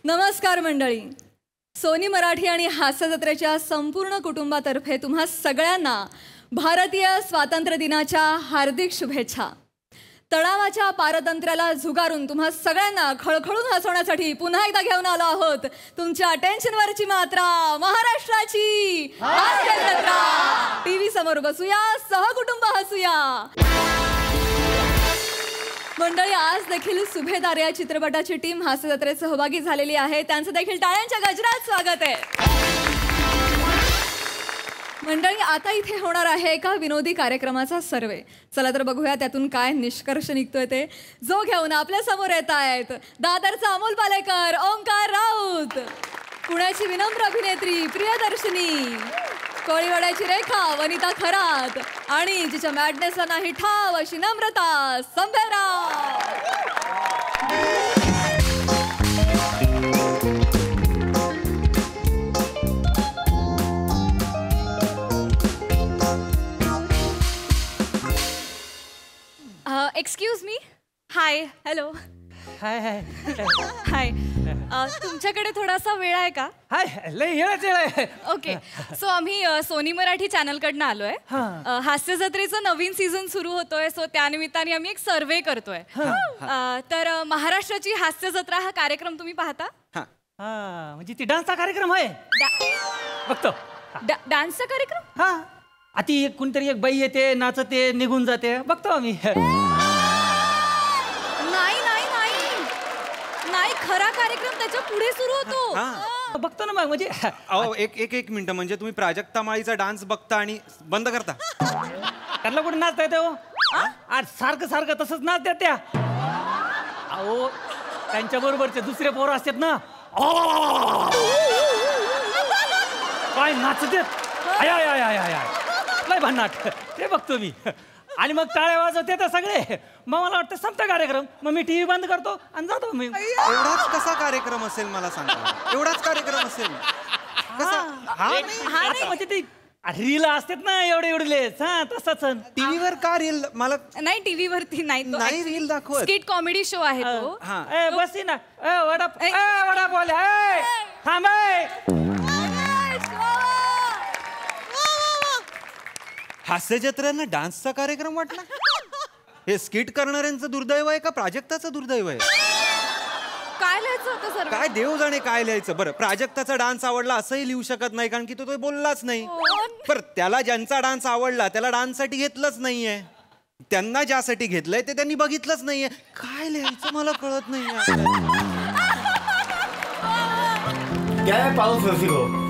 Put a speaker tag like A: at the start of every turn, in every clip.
A: नमस्कार मंडळी. सोनी मराठी आणि हास्य जत्रेच्या संपूर्ण कुटुंबातर्फे तुम्हा सगळ्यांना भारतीय स्वातंत्र्य दिनाच्या हार्दिक शुभेच्छा. तणावाच्या पारतंत्र्याला झुगारून तुम्हा सगळ्यांना खळखळून हसवण्यासाठी पुन्हा एकदा घेऊन आलो आहोत तुमच्या टेन्शनवरची मात्रा, महाराष्ट्राची हास्य जत्रा. टीव्ही समोर बसूया, सहकुटुंब हसूया. मंडळी, आज देखील सुभेदार या चित्रपटाची टीम हास्य जत्रेत सहभागी झालेली आहे. त्यांचं देखील टाळ्यांच्या गजरात स्वागत आहे. मंडळी, आता इथे होणार आहे एका विनोदी कार्यक्रमाचा सर्वे. चला तर बघूया त्यातून काय निष्कर्ष निघतोय ते. जो घेऊन आपल्या समोर येत आहेत दादरचा अमोल पालेकर, ओंकार राऊत, पुण्याची विनम्र अभिनेत्री प्रियदर्शनी, कोळीवाड्याची रेखा वनिता खरात आणि जिच्या मॅडनेसला नाही ठाव अशी नम्रता संभेराव. Excuse me. हाय. हॅलो.
B: हाय हाय
A: हाय. तुमच्याकडे थोडासा वेळ आहे का?
B: हाय, लय वेळ आहे.
A: ओके. सो आम्ही सोनी मराठी चॅनलकडनं आलोय. हास्य जत्रेचं नवीन सीझन सुरू होतोय. सो त्यानिमित्ताने आम्ही एक सर्वे करतोय. तर महाराष्ट्राची हास्य जत्रा हा कार्यक्रम तुम्ही पाहता?
B: म्हणजे ती डान्सचा कार्यक्रम आहे. बघतो.
A: डान्सचा कार्यक्रम?
B: हा. आती कोणतरी एक बाई येते, नाचते, निघून जाते. बघतो आम्ही.
A: नाही नाही नाही नाही, खरा कार्यक्रम त्याच्या पुढे सुरू होतो.
B: बघतो ना मग. म्हणजे
C: एक मिनिट. म्हणजे तुम्ही प्राजक्ता माळीचा डान्स बघता आणि बंद करता?
B: त्यांना कुठे नाचता येते हो? आज सारखं सारखं तसंच नाचतात त्या. अहो, त्यांच्या बरोबरचे दुसरे पोरं असतात ना, काय नाचतात. I I I I I लय भन्नाट. ते बघतो मी. आणि मग टाळ्या वाजवते तर सगळे. मग मला वाटतं संपता कार्यक्रम. मग मी टीव्ही बंद करतो आणि जातो मी.
C: एवढाच कसा कार्यक्रम असेल मला सांगा? एवढाच कार्यक्रम असेल कसा?
B: म्हणजे ती रील असतात ना एवढे एवढे. तसंच
C: टीव्हीवर का रील? मला
A: नाही, टीव्ही वरती नाही
C: रील दाखवत.
A: स्किट कॉमेडी शो आहे तो.
B: बस ना. वडा बोल. थांब.
C: हास्य जत्रेनं डान्सचा कार्यक्रम वाटला? हे स्किट करणाऱ्यांचं दुर्दैव आहे का प्राजक्ताचं दुर्दैव आहे?
A: काय लिहायचं होतं सर?
C: काय देव जाणे काय लिहायचं. बरं, प्राजक्ताचा डान्स आवडला असंही लिहू शकत नाही, कारण की तो बोललाच नाही. बरं, त्याला ज्यांचा डान्स आवडला त्याला डान्ससाठी घेतलंच नाहीये. त्यांना ज्यासाठी घेतलंय ते त्यांनी बघितलंच नाहीये. काय लिहायचं मला कळत नाहीये.
D: काय पाऊस रसिको?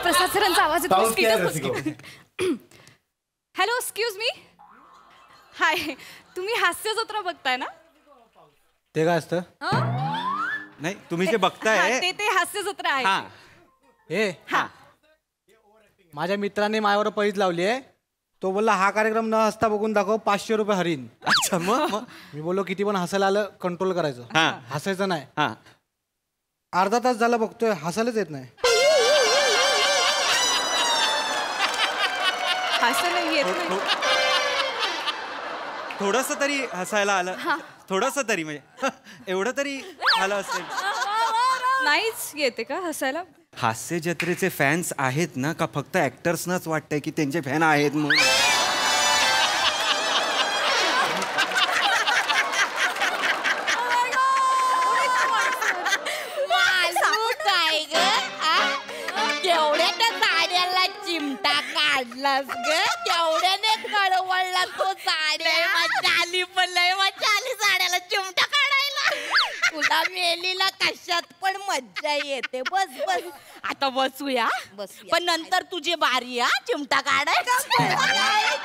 A: प्रसाद सरांचा आवाज येतो. Hello, excuse me. हाय, तुम्ही हास्य जत्रा बघताय ना?
D: ते काय असतं?
C: नाही, तुम्ही जे बघताय
A: ते हास्य जत्रा आहे.
D: माझ्या मित्राने माझ्यावर पैज लावली आहे. तो बोलला हा कार्यक्रम न हसता बघून दाखव, 500 रुपये हरीन.
C: अच्छा. मग
D: मी बोललो किती पण हसायला आलं कंट्रोल करायचं, हसायचं नाही. अर्धा तास झाला बघतोय, हसायलाच येत नाही.
C: थोडस तरी हसायला आलं, थोडस तरी, म्हणजे एवढं तरी आलं असेल.
A: नाहीच येते का हसायला?
C: हास्य जत्रेचे फॅन्स आहेत ना, का फक्त ऍक्टर्सनाच वाटतंय की त्यांचे फॅन आहेत म्हणून?
E: केवढ्या त्या साड्याला चिमटा काढलास ग, केवढ्याने कळवळला तो साड्या. चाली पण लय मजा आली साड्याला चिमटा काढायला. तुला मेलीला कशात पण मज्जा येते. बस बस आता बसूया. पण नंतर तुझी बारी. चिमटा काढायचा.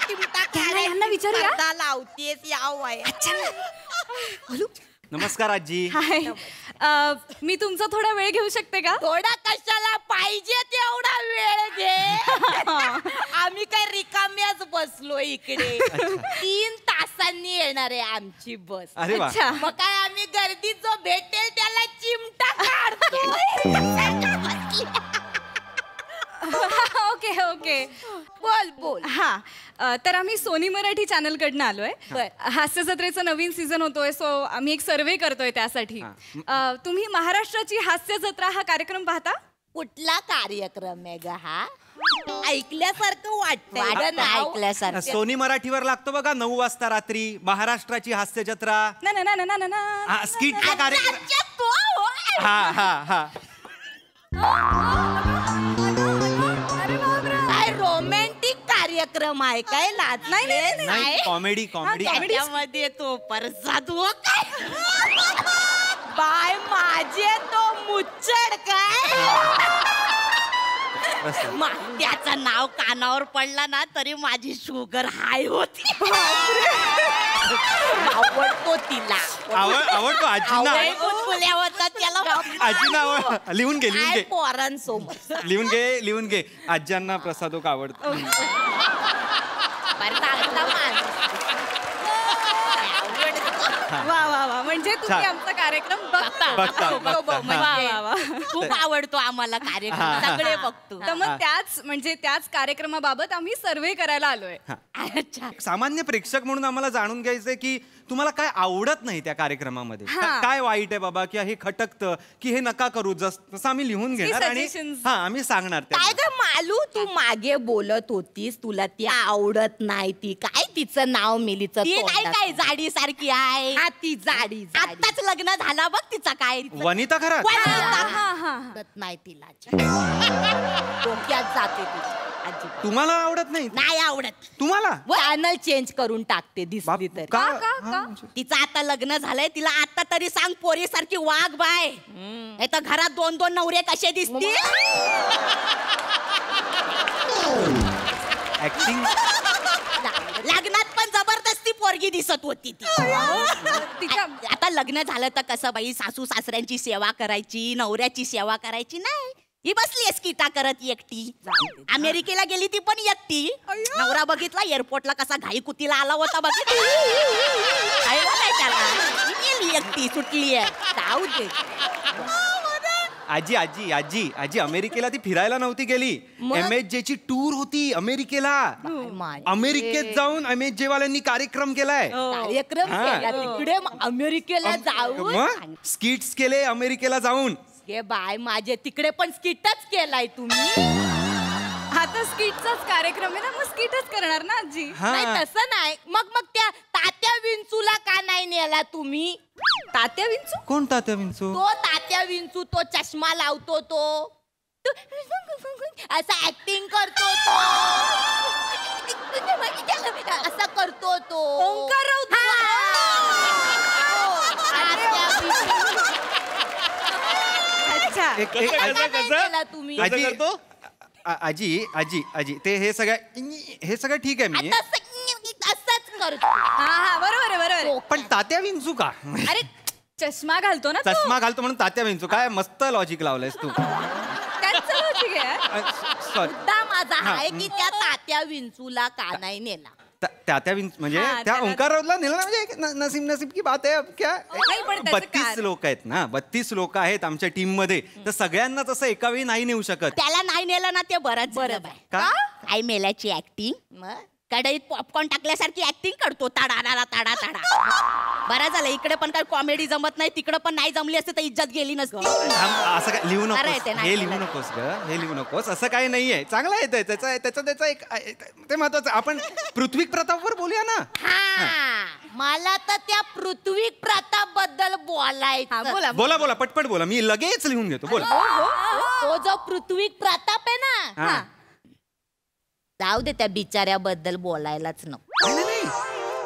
E: चिमटा काढायला विचारूया. लावतेस या वय.
C: नमस्कार आजी.
A: हाय. मी तुमचा थोडा वेळ घेऊ शकते का?
E: थोडा कशाला, पाहिजे तेवढा वेळ घे. आम्ही काय रिकाम्याच बसलो इकडे. 3 तासांनी येणार आहे आमची बस.
C: अरे वा.
E: मग काय आम्ही गर्दीत जो भेटेल त्याला चिमटा काढतो.
A: Okay okay.
E: बोल बोल.
A: हा, तर आम्ही सोनी मराठी चॅनलकडनं आलोय. हास्य जत्रेचं नवीन सीझन होतोय, सो आम्ही एक सर्वे करतोय त्यासाठी. तुम्ही महाराष्ट्राची हास्य जत्रा हा कार्यक्रम पाहता?
E: कुठला कार्यक्रम आहे ग हा? ऐकल्यासारखं वाटतं. ऐकल्यासारखं.
C: सोनी मराठीवर लागतो बघा 9 वाजता रात्री महाराष्ट्राची हास्य जत्रा.
A: ना ना ना ना ना ना.
C: स्किटचा कार्यक्रम.
E: अच्छा, तो होय.
C: हा हा हा.
E: काय रोमॅन्टिक कार्यक्रम आहे काय? लाज
C: नाही, कॉमेडी कॉमेडी.
E: त्यामध्ये तो परसाद हो काय? बाय माझे तो मुच्चड काय? त्याचं नाव कानावर पडला ना तरी माझी शुगर हाय होती. आवडतो तिला.
C: आवडतो आजीना.
E: बुलबुल्या होता त्याला.
C: आजीना लिहून घे लिहून घे
E: पोरांसोबत
C: लिहून घे. आज्यांना प्रसादोक आवडतो.
A: वा वा वा. म्हणजे तुम्ही आमचा कार्यक्रम
C: बघता.
E: खूप आवडतो आम्हाला कार्यक्रम. सगळे बघतो.
A: तर मग त्याच कार्यक्रमाबाबत आम्ही सर्वे करायला आलोय.
E: अच्छा.
C: सामान्य प्रेक्षक म्हणून आम्हाला जाणून घ्यायचंय की तुम्हाला काय आवडत नाही त्या कार्यक्रमामध्ये. काय वाईट आहे बाबा, की हे खटकतं, की हे नका करू, जसं आम्ही लिहून घेणार आणि आम्ही सांगणार.
E: काय ग मालू, तू मागे बोलत होतीस तुला ती आवडत नाही. ती काय तिचं नाव मिलीचं ती नाही काय जाडी सारखी आहे. ती जाडी आताच लग्न झाला बघ तिचा काय
C: वनिता खरा
E: नाही तिला. डोक्यात जाते तिची.
C: तुम्हाला आवडत नाही?
E: नाही आवडत.
C: तुम्हाला
E: चॅनल चेंज करून टाकते दिसली तर. तिचं आता लग्न झालंय, तिला आता तरी सांग पोरी सारखी वाघ बाय. नाही तर घरात 2-2 नवरे कसे दिसतील.
C: ऍक्टिंग
E: लग्नात पण जबरदस्ती पोरगी दिसत होती ती. आता लग्न झालं तर कसं बाई, सासू सासऱ्यांची सेवा करायची, नवऱ्याची सेवा करायची नाही. ही बसली स्किटा करत एकटी. अमेरिकेला गेली ती पण एकटी. नवरा बघितला एअरपोर्टला कसा घाई कुतीला आला होता बघितला. गेली एकटी सुटली आहे. जाऊ दे.
C: आजी अमेरिकेला ती फिरायला नव्हती गेली. MHJ ची टूर होती अमेरिकेला. अमेरिकेत जाऊन MHJ वाल्यांनी कार्यक्रम केलाय.
E: कार्यक्रम तिकडे अमेरिकेला जाऊन
C: स्किट्स केले अमेरिकेला जाऊन.
E: हे बाय माझे तिकडे पण स्किटच केलाय तुम्ही.
A: आता स्किटचाच कार्यक्रम आहे ना, मग स्किटच करणार ना आजी.
E: नाही तसं नाही. मग त्या तात्या विंचूला का नाही नेला तुम्ही?
A: तात्या विंचू?
C: कोण तात्या विंचू?
E: तो तात्या विंचू, तो चष्मा लावतो तो, असं ऍक्टिंग करतो तो, असं करतो तो.
A: ओंकार राऊत.
E: अच्छा. तुम्ही
C: आजी ते हे सगळं ठीक आहे. मी
E: असंच करतो.
A: हा बरोबर आहे.
C: पण तात्या विंचू का?
A: अरे चष्मा घालतो ना.
C: चष्मा घालतो म्हणून तात्या विंचू. काय मस्त लॉजिक लावलंयस तू.
A: त्यांचं लॉजिक आहे.
E: मुद्दा माझा आहे की त्या तात्या विंचूला का नाही नेला.
C: तात्या विंच म्हणजे त्या ओंकार राऊतला नेलं म्हणजे नसीब की बात आहे. क्या 32 लोक आहेत ना, 32 लोक आहेत आमच्या टीम मध्ये, तर सगळ्यांनाच असं एका वेळी नाही नेऊ शकत.
E: त्याला नाही नेलं ना ते बरंच बरं. काय मेल्याची ऍक्टिंग. कढईत पॉपकॉर्न टाकल्यासारखी ऍक्टिंग करतो. ताडा ताडा ताडा. बरं झालं इकडे पण काय कॉमेडी जमत नाही, तिकडे पण नाही जमली असते तर इज्जत गेली नसती.
C: असं काय लिहू नकोस, हे लिहू नकोस. असं काही नाहीये. चांगलं आहे त्याचं एक ते महत्वाचं. आपण पृथ्वी प्रतापवर बोलूया ना.
E: मला तर त्या पृथ्वी प्रताप बद्दल बोलायचं.
C: बोला पटपट बोला. मी लगेच लिहून घेतो. बोला.
E: तो जो पृथ्वी प्रताप आहे ना, जाऊ दे त्या बिचाऱ्याबद्दल बोलायलाच नको.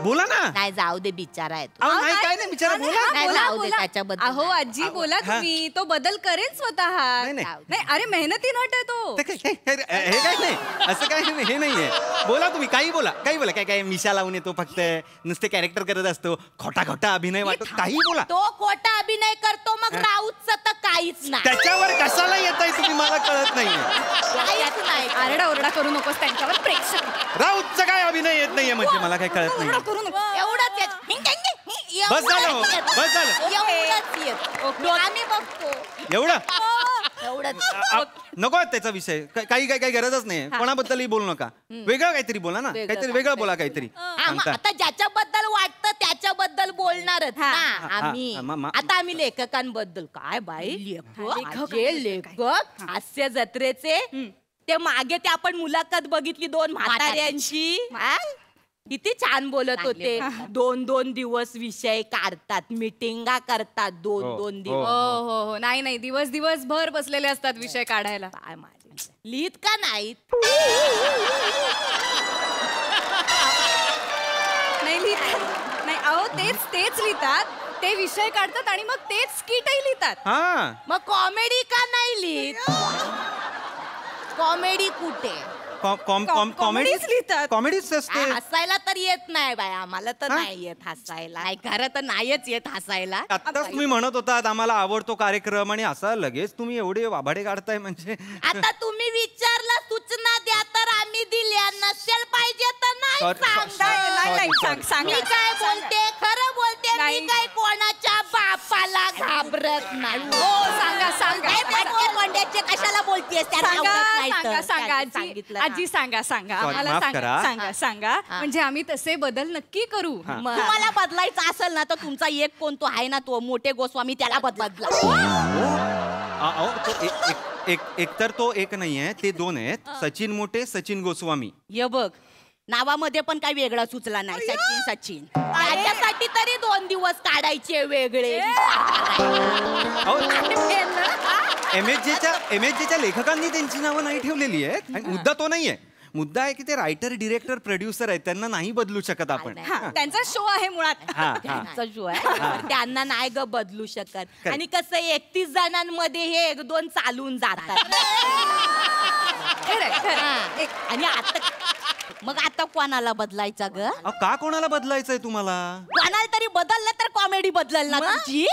C: बोला ना.
E: नाही जाऊ दे बिचारा आहे.
C: काय नाही बिचारा. बोला.
E: जाऊ दे त्याच्याबद्दल.
A: अहो आजी बोला तुम्ही. तो बदल करेल स्वतः. नाही अरे मेहनती नट आहे तो.
C: हे काय नाही, असं काय नाही, हे नाहीये. बोला तुम्ही, काही बोला. काय मिशा लावून येतो फक्त, नुसते कॅरेक्टर करत असतो, खोटा अभिनय वाटतो, काही बोला.
E: तो खोटा अभिनय करतो मग राऊतचं तर काहीच नाही.
C: त्याच्यावर कशाला येताय तुम्ही, मला कळत नाहीये.
A: आरडाओरडा करू नकोस त्यांच्यावर. प्रेक्षक
C: राऊतचा काय अभिनय येत नाहीये म्हणजे मला काय कळत नाही.
E: एवढंच
C: बस झालं.
E: एवढंच येत. आम्ही बघतो
C: एवढं नको त्याचा विषय काही गरजच नाही कोणाबद्दलही बोलू नका वेगळं काहीतरी बोला ना काहीतरी वेगळं बोला काहीतरी
E: आता ज्याच्याबद्दल वाटतं त्याच्याबद्दल बोलणारच ना आम्ही आता आम्ही लेखकांबद्दल काय बाई लेखक हास्य जत्रेचे ते मागे ते आपण मुलाखत बघितली 2 म्हाताऱ्यांची किती छान बोलत होते 2-2 दिवस विषय काढतात मिटिंगा करतात 2-2 दिवस
A: हो नाही दिवसभर बसलेले असतात विषय काढायला
E: काय माझे लिहित का नाहीत
A: नाही लिहितात नाही अहो तेच लिहितात ते विषय काढतात आणि मग तेच स्किटही लिहितात
C: हा
E: मग कॉमेडी का नाही लिहित कॉमेडी कुठे
A: कॉमेडीच लिहितात
C: कॉमेडीच असते
E: हसायला तर येत नाही बाय आम्हाला तर नाही येत हसायला नाही खरं तर नाहीच येत हसायला
C: आत्ताच तुम्ही म्हणत होतात आम्हाला आवडतो कार्यक्रम आणि असा लगेच तुम्ही एवढे वाभाडे काढताय म्हणजे
E: आता तुम्ही विचारला सूचना द्या तर आम्ही दिल्या नसेल पाहिजे तर नाही सांग मी काय बोलते खरं बोलते मी काय कोणाच्या बापाला घाबरत नाही कोंड्याचे कशाला बोलतेस
A: सांगा आजी सांगा आम्हाला सांगा म्हणजे आम्ही तसे बदल नक्की करू
E: तुम्हाला बदलायचं असेल ना तर तुमचा एक कोण तो आहे ना तो मोठे गोस्वामी त्याला बदला
C: एकतर तो एक नाहीये ते 2 आहेत सचिन मोठे सचिन गोस्वामी
E: ये बघ नावामध्ये पण काही वेगळा सुचला नाही सचिन त्याच्यासाठी तरी 2 दिवस काढायचे वेगळे
C: MHJच्या लेखकांनी त्यांची नावं नाही ठेवलेली आहेत आणि मुद्दा तो नाहीये मुद्दा आहे की ते रायटर डिरेक्टर प्रोड्युसर आहेत त्यांना नाही बदलू शकत आपण
A: त्यांचा शो आहे मुळात
E: त्यांचा शो आहे त्यांना नाही ग बदलू शकत आणि कसं 31 जणांमध्ये हे 1-2 चालून जातात आणि आता कोणाला बदलायचा ग
C: का कोणाला बदलायचंय तुम्हाला
E: कोणाला तरी बदललं तर कॉमेडी बदलल ना तुझी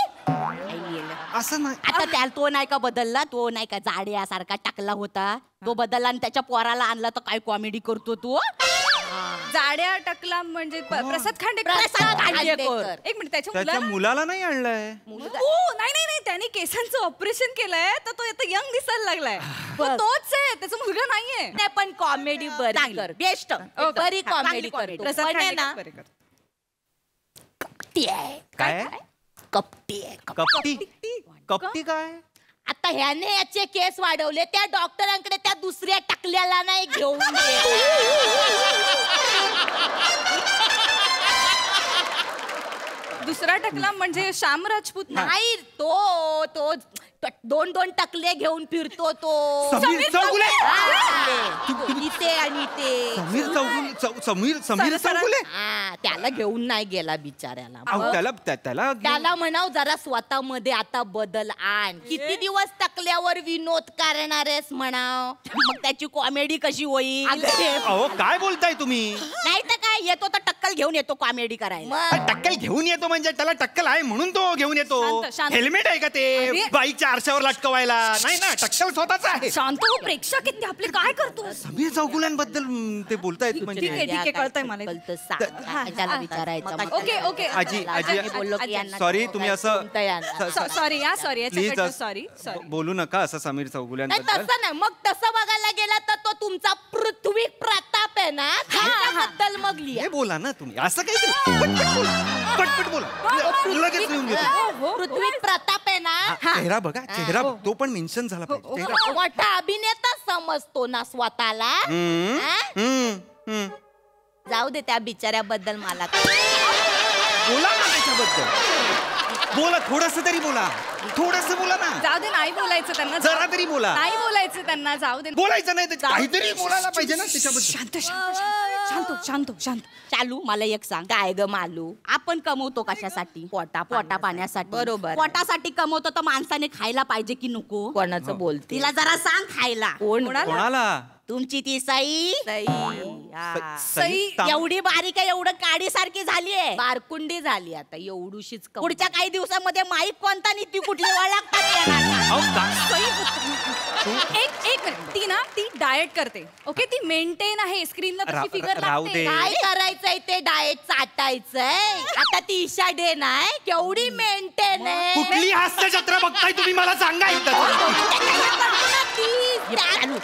C: असं नाही
E: आता त्याला तो नाही का बदलला तो नाही का जाड्यासारखा टाकला होता तो बदलला आणि त्याच्या पोराला आणला तर काय कॉमेडी करतो तू
A: जाड्या टकला म्हणजे प्रसाद खांडेकर एक मिनिट
C: त्याच्या मुलाला नाही आणलंय
A: नाही त्याने केसांचं ऑपरेशन केलंय तर तो आता यंग दिसायला लागलाय तोच आहे त्याचा मुलगा नाहीये
E: नाही पण कॉमेडी बरी बेस्ट बरी कॉमेडी
A: प्रसाद खांडेकर
C: काय
E: कपटी
C: कपटी काय
E: आता ह्याने याचे केस वाढवले त्या डॉक्टरांकडे त्या दुसऱ्या टाकल्याला नाही घेऊन
A: दुसरा टकला म्हणजे श्याम राजपूत
E: नाही तो 2-2 टकले घेऊन फिरतो तो
C: समीर चौगुले
E: इथे आणि ते
C: समीर चौगुले
E: त्याला घेऊन नाही गेला बिचाऱ्याला त्याला म्हणाव जरा स्वतःमध्ये आता बदल आण किती दिवस टकल्यावर विनोद करणारेस म्हणाव मग त्याची कॉमेडी कशी होईल
C: काय बोलताय तुम्ही
E: नाही तर काय येतो तर टक्कल घेऊन येतो कॉमेडी करायला
C: टक्कल घेऊन येतो म्हणजे त्याला टक्कल आहे म्हणून तो घेऊन येतो हेल्मेट आहे का ते बाईकच्या आरशावर लटकवायला नाही ना टक्कल स्वतःच आहे
A: शांत हो प्रेक्षक ते आपले काय करतो
C: समीर चौगुल्यांबद्दल ते बोलतायत म्हणजे
A: ठीक आहे कळतंय मला
E: विचारायचं
A: ओके
C: आजी सॉरी तुम्ही असं
A: सॉरी
C: बोलू नका असं समीर चौगुल्यांबद्दल
E: तसं नाही मग तसं बघायला गेला तर तो तुमचा पृथ्वी प्रताप आहे ना त्याबद्दल मग लिहा
C: बोला ना तुम्ही असं काही पटपट बोला लगेच लिहून घेतो
E: पृथ्वी प्रताप आहे ना
C: चेहरा बघा चेहरा तो पण मेन्शन झाला पाहिजे
E: मोठा अभिनेता समजतो ना स्वतःला जाऊ दे त्या बिचाऱ्याबद्दल मला
C: बोला ना त्याच्याबद्दल बोला थोडस तरी बोला ना
A: जाऊ दे नाही बोलायचं त्यांना
C: जरा तरी बोला
A: नाही बोलायचं त्यांना जाऊ दे
C: बोलायचं नाही काहीतरी बोलायला पाहिजे ना त्याच्याबद्दल
A: शांत
E: चालू मला एक सांग काय ग मालू आपण कमवतो कशासाठी पोटा पाण्यासाठी बरोबर पोटासाठी कमवतो तर माणसाने खायला पाहिजे की नको कोणाचं बोलते तिला जरा सांग खायला
C: कोणाला
E: तुमची ती साई
A: सई
E: एवढी बारीक आहे, एवढं काडी सारखी झालीये, बारकुंडी झाली आता एवढूशीच. पुढच्या काही दिवसामध्ये माईक कोणता आणि ती कुठली
A: एक मिनिट, ती ना ती डाएट करते, ओके, ती मेंटेन आहे, स्क्रीनला तशी फिगर
C: राहू दे.
E: काय करायचंय ते डाएट चाटायचंय. आता ती ईशा डे नाही, केवढी मेंटेन आहे.
C: कुठली हास्य जत्रा बघताय तुम्ही मला सांगा एकदा.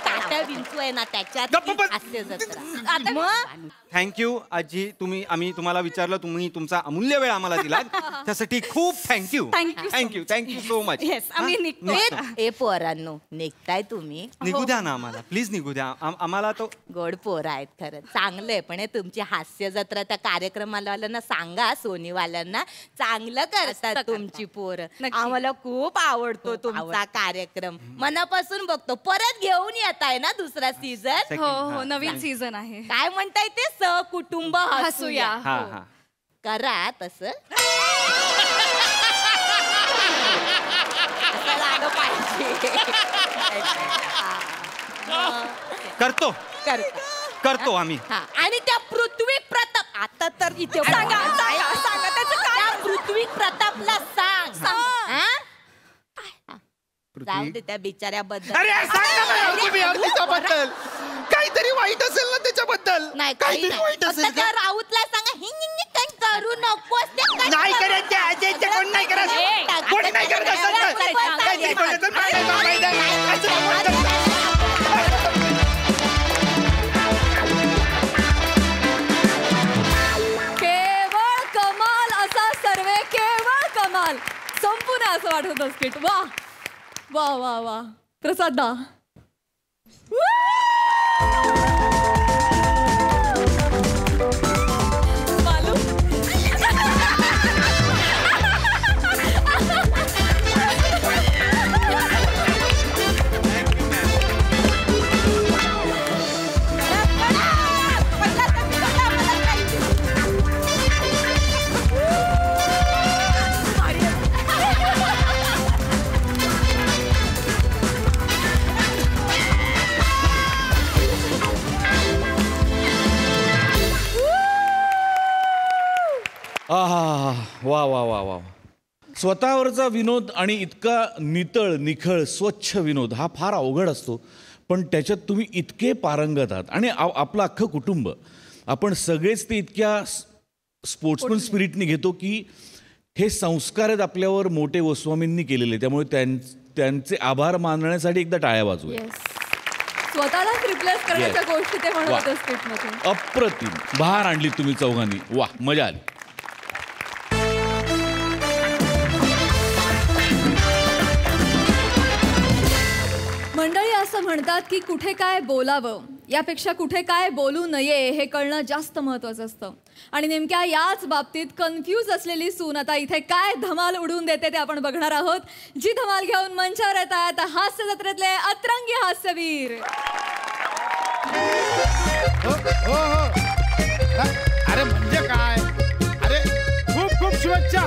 E: ताट्या विंचू आहे ना त्याच्यात
C: गप्प बस.
E: हास्य जत्रा.
A: आता
C: थँक्यू आजी, आम्ही तुम्हाला विचारलं, तुम्ही तुमचा अमूल्य वेळ आम्हाला दिला त्यासाठी खूप thank you. Thank you so much.
A: Yes, आम्ही निघतो.
E: ए पोरांनो, निघताय तुम्ही?
C: निघू द्या ना आम्हाला, प्लीज निघू द्या आम्हाला. तो
E: गोड पोरं आहेत खरं, चांगलंय. पण हे तुमची हास्य जत्रा त्या कार्यक्रमाला सांगा, सोनीवाल्यांना चांगलं करतात तुमची पोरं.
A: नक्की.
E: आम्हाला खूप आवडतो तुमचा कार्यक्रम, मनापासून बघतो. परत घेऊन येत आहे ना दुसरा सीझन?
A: हो, नवीन सीझन आहे.
E: काय म्हणताय ते? सहकुटुंब हसूया.
C: हा हा
E: करा तसं. असं लागलं पाहिजे.
C: करतो आम्ही.
E: आणि त्या पृथ्वी प्रताप, आता तर इथे सांगा त्या पृथ्वी प्रतापला सांग. जाऊ दे त्या बिचाऱ्याबद्दल.
C: अरे सांग ना मला तुम्ही त्याच्याबद्दल. काहीतरी वाईट असेल ना त्याच्याबद्दल.
E: नाही,
C: काहीतरी वाईट असेल
E: त्या राऊतला सांगा, हिंग काही करू नकोस.
C: नाही करत ते अजयचे कोण नाही करत. कोणी नाही करत असं. काहीतरी बोलत
A: केवळ कमाल असा सर्वे, केवळ कमाल. संपूर्ण असं वाटत होतं स्किट. वा वा वा वा. प्रसाद दा.
F: वा वा वा वा. स्वतःवरचा विनोद आणि इतका नितळ निखळ स्वच्छ विनोद हा फार अवघड असतो, पण त्याच्यात तुम्ही इतके पारंगत आहात आणि आपलं अख्खं कुटुंब, आपण सगळेच ते इतक्या स्पोर्ट्समन स्पिरिटने घेतो की हे संस्कार आहेत आपल्यावर मोठे गोस्वामींनी केलेले, त्यामुळे त्यांचे आभार मानण्यासाठी एकदा टाळ्या वाजवूया.
A: स्वतःलाच रिप्लेस करण्याच्या गोष्टी ते म्हणत होते स्किटमध्ये.
F: अप्रतिम बहार आणली तुम्ही चौघांनी. वा, मजा आली.
A: मंडळी असं म्हणतात की कुठे काय बोलावं यापेक्षा कुठे काय बोलू नये हे कळणं जास्त महत्त्वाचं असतं. आणि नेमक्या याच बाबतीत कन्फ्यूज असलेली सून आता इथे काय धमाल उडवून देते ते आपण बघणार आहोत. जी धमाल घेऊन मंचावर येत आहेत हास्य जत्रेतले अतरंगी हास्यवीर.
G: अरे म्हणजे काय, अरे खूप खूप शुभेच्छा.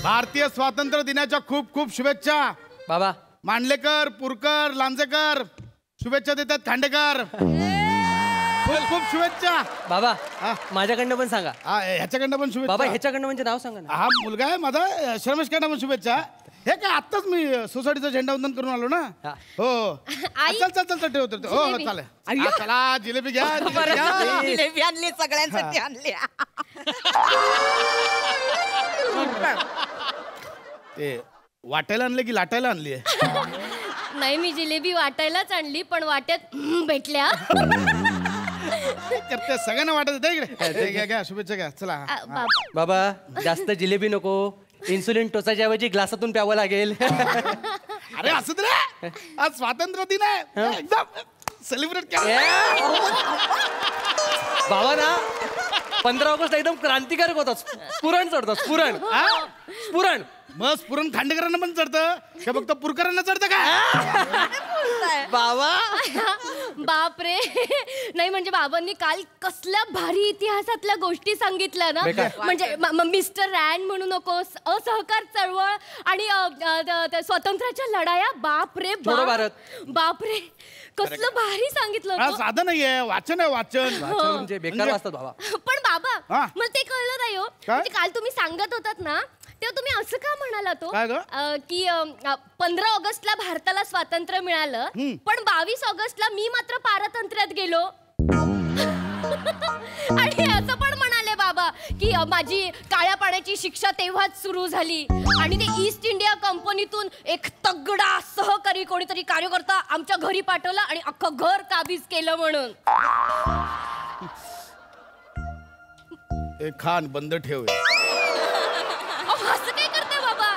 G: भारतीय स्वातंत्र्य दिनाच्या खूप खूप शुभेच्छा.
B: बाबा
G: मांडलेकर, पुरकर, लांजेकर शुभेच्छा देतात. खांडेकर खूप खूप शुभेच्छा.
B: बाबा माझ्याकडनं पण सांगा.
G: ह्याच्याकडनं पण शुभेच्छा.
B: बाबा ह्याच्याकडनं म्हणजे नाव सांगा ना.
G: हा मुलगा आहे माझा, श्रमेशकडनं पण शुभेच्छा. हे काय आत्ताच मी सोसायटीचं झेंडावंदन करून आलो ना. हो चल ठेवतो. हो चालेल. चला जिलेबी घ्या.
E: जिलेबी आणली, सगळ्यांसाठी आणली.
G: ते वाटायला आणले की लाटायला आणली आहे?
H: नाही, मी जिलेबी वाटायलाच आणली, पण वाट्यात भेटल्या.
G: करते सगळ्यांना वाटत इकडे घ्या शुभेच्छा घ्या. चला
B: बाबा जास्त जिलेबी नको, इन्सुलिन टोचाच्या ऐवजी ग्लासातून प्यावं लागेल.
G: अरे असं तर आज स्वातंत्र्य दिन आहे, एकदम सेलिब्रेट
B: बाबा ना 15 ऑगस्ट एकदम क्रांतिकारक होता. स्फुरण चढतं, स्फुरण.
G: मग स्फुरण खांडेकरांना पण चढतं का फक्त पुरकरांना चढतं का?
B: बाबा
H: बापरे. नाही म्हणजे बाबांनी काल कसल्या भारी इतिहासातल्या गोष्टी सांगितल्या ना. म्हणजे मिस्टर रॅन म्हणू नकोस, असहकार चळवळ आणि स्वातंत्र्याच्या लढाया. बापरे बापरे कसलं भारी सांगितलं.
G: साधं नाहीये, वाचन आहे वाचन.
D: म्हणजे बेकार वाचतात बाबा.
H: पण बाबा मला ते कळलं नाही हो. म्हणजे काल तुम्ही सांगत होतात ना तेव्हा तुम्ही असं का म्हणाला तो की 15 ऑगस्टला भारताला स्वातंत्र्य मिळालं पण 22 ऑगस्टला मी मात्र पारतंत्र्यात गेलो. आणि असं पण म्हणाले बाबा की माझी काळ्या पाण्याची शिक्षा तेव्हाच सुरू झाली आणि ते ईस्ट इंडिया कंपनीतून एक तगडा सहकारी कोणीतरी कार्यकर्ता आमच्या घरी पाठवला आणि अख्खं घर काबीज केलं म्हणून.
G: खान बंद ठेव.
H: असं काय करते बाबा.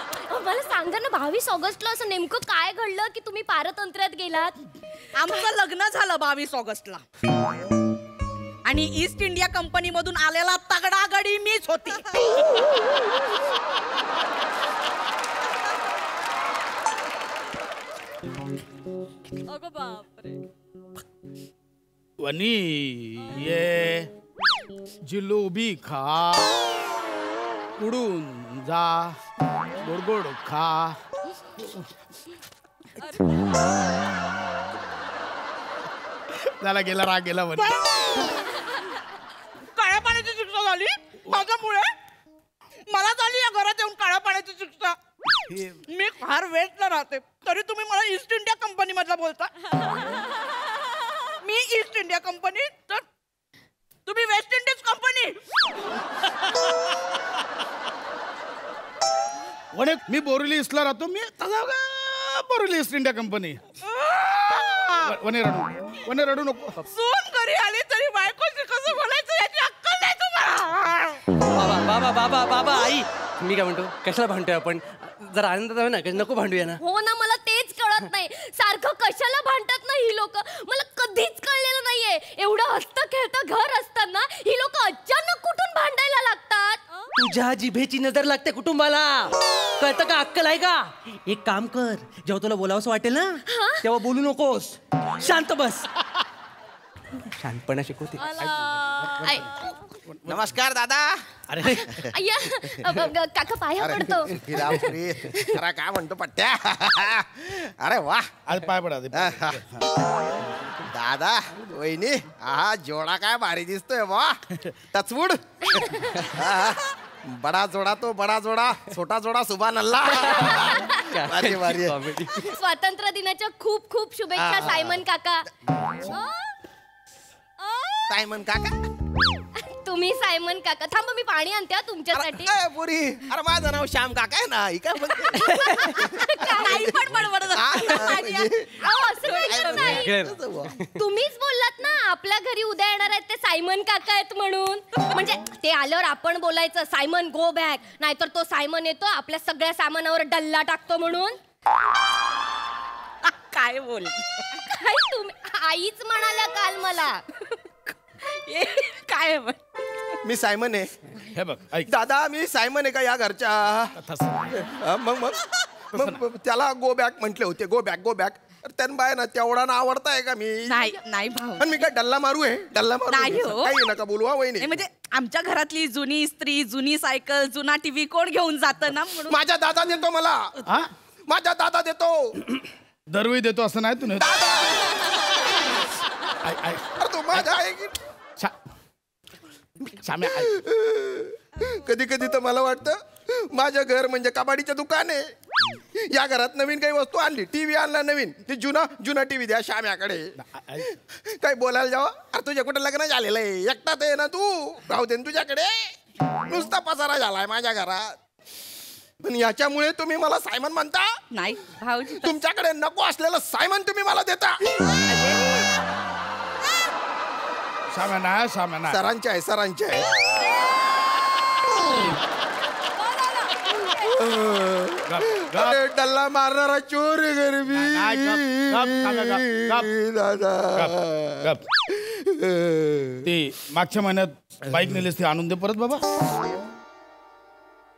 H: मला सांगा ना 22 ऑगस्टला असं नेमकं काय घडलं की तुम्ही पारतंत्र्यात गेलात.
E: आमचं लग्न झालं 22 ऑगस्टला आणि ईस्ट इंडिया कंपनी मधून आलेला तगडा गडी मीच होती.
A: अगं बापरे.
G: वनी ये जिलोबी खा, उडून जा, गोड खा. झाला गेला राग गेला. वनी
E: काळ्या पाण्याची शिक्षा झाली माझ्यामुळे. मला झाली या घरात येऊन काळ्या पाण्याची शिक्षा. मी फार वेस्टला राहते तरी तुम्ही मला ईस्ट इंडिया कंपनी मधला बोलता. मी ईस्ट इंडिया कंपनी तर तुम्ही वेस्ट इंडिज कंपनी.
G: वने मी बोरिवली ईस्टला राहतो. मी बोरिवली ईस्ट इंडिया कंपनी. वने रडू नको.
E: सून घरी आली तरी बायकोशी कसं बोलायचं याची अक्कल नाही तुम्हाला.
D: बाबा बाबा बाबा आई मी काय म्हणतो कशाला भांडतोय आपण. जरा आनंदात आहे ना, नको भांडूया ना.
H: हो ना मला तेच कळत नाही सारखं कशाला भांडतात ना ही लोक. मला कधीच कळलेलं नाहीये एवढं हसतं खेळतं घर असताना ही लोक अचानक कुठून भांडायला लागतात.
I: तुझ्या जिभेची नजर लागते कुटुंबाला. कळतं का, अक्कल आहे का. एक काम कर, जेव्हा तुला बोलावंसं वाटेल ना तेव्हा बोलू नकोस, शांत बस. शांतपणा शिकवते.
J: नमस्कार दादा.
H: अरे काका पाया पडतो.
J: अरे काय म्हणतो पट्ट्या. अरे वा
G: आज पाय पडा
J: दादा वहिनी. हा जोडा काय भारी दिसतोय वा. टचवूड. बडा जोडा तो बडा जोडा, छोटा जोडा सुभान अल्लाह.
H: स्वातंत्र्य दिनाच्या खूप खूप शुभेच्छा सायमन काका.
J: सायमन काका.
H: तुम्ही सायमन काका. थांबा मी पाणी आणते तुमच्यासाठी.
J: पुरी. अरे माझं नाव श्याम काका आहे ना. काय
H: तुम्हीच बोललात ना आपल्या घरी उद्या येणार आहेत ते सायमन काका आहेत म्हणून. म्हणजे ते आल्यावर आपण बोलायचं सायमन गो बॅक, नाहीतर तो सायमन येतो आपल्या सगळ्या सामानावर डल्ला टाकतो म्हणून.
E: काय बोल.
H: काय तुम्ही आईच म्हणाल्या काल मला.
E: काय
J: मी सायमन आहे.
G: हे बघ ऐक
J: दादा मी सायमन आहे का या घरच्या. मग त्याला गो बॅक म्हटले होते. Go back go back. त्यान बाय ना तेवढा ना आवडताय का मी.
E: नाही भाऊ.
J: पण मी काय डल्ला मारू आहे. डल्ला मारू काही नका बोलू हा वहिनी.
E: म्हणजे आमच्या घरातली जुनी इस्त्री, जुनी सायकल, जुना टीव्ही कोण घेऊन जातं ना म्हणून.
J: माझा दादा देतो मला. माझा दादा देतो.
G: दरवेळी देतो असं नाही. तू
J: तू माझा आहे की कधी कधी तर मला वाटतं माझं घर म्हणजे कबाडीचं दुकान आहे. या घरात नवीन काही वस्तू आणली, टीव्ही आणला नवीन, ती जुना टीव्ही द्या श्याम्याकडे. काय बोलायला जावं. अरे तुझ्या कुठं लग्न झालेलं आहे, एकटाच आहे ना तू, राहू दे तुझ्याकडे. नुसता पसारा झालाय माझ्या घरात. पण याच्यामुळे तुम्ही मला सायमन म्हणता.
E: नाही भाऊजी
J: तुमच्याकडे नको असलेलं सायमन तुम्ही मला देता. सरांचे आहे सरांचे आहे. डल्ला मारणारा चोर गरबी.
G: ती मागच्या महिन्यात बाईक नेलीस ती आणून दे परत बाबा.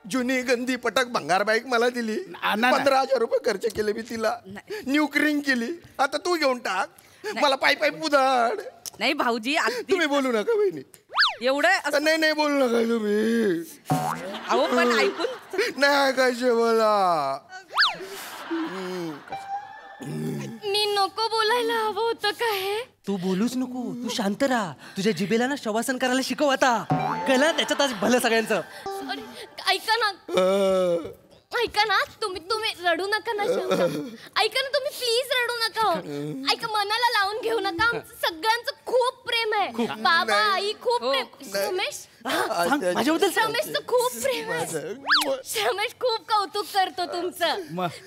J: जुनी गंदी पटक भंगार बाईक मला दिली. 15,000 रुपये खर्च केले मी तिला. न्यू क्रिंग केली. आता तू घेऊन टाक. मला पायी पायी पुदाड.
E: नाही भाऊजी
J: तुम्ही बोलू नका बहिणी.
E: एवढं
J: नाही बोलू नका तुम्ही.
E: अहो पण ऐकून
J: नाही ऐकायचे मला.
H: मी नको बोलायला हवं होतं काय.
I: तू बोलूच नको, तू शांत राहा. तुझ्या जिभेला ना शवासन करायला शिकव आता. कळलं? त्याच्यात आज भलं सगळ्यांचं.
H: अरे, ऐका ना तुम्ही रडू नका ना शांत. ऐका ना तुम्ही प्लीज रडू नका हो. ऐका, मनाला लावून घेऊ नका. आमचं सगळ्यांचं खूप प्रेम आहे. बाबा आई खूप प्रेम. रमेश
I: माझ्याबद्दल
H: रमेशचं खूप प्रेम आहे. रमेश खूप कौतुक करतो तुमचं.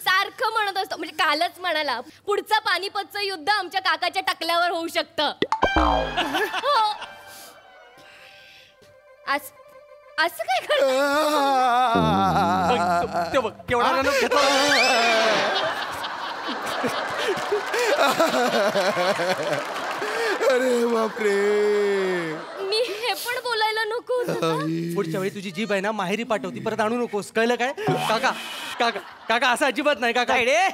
H: सारखं म्हणत असतो, म्हणजे कालच म्हणाला पुढचं पानिपतचं युद्ध आमच्या काकाच्या टकल्यावर होऊ शकतं. हो. असं काय करतो?
I: केवढा
J: अरे बापरे.
H: मी हे पण बोलायला नको होतं.
I: पुढच्या वेळी तुझी जीभ आहे ना माहेरी पाठवती, परत आणू नकोस. कळलं काय? काका काका काका असं अजिबात नाही काका.
B: ए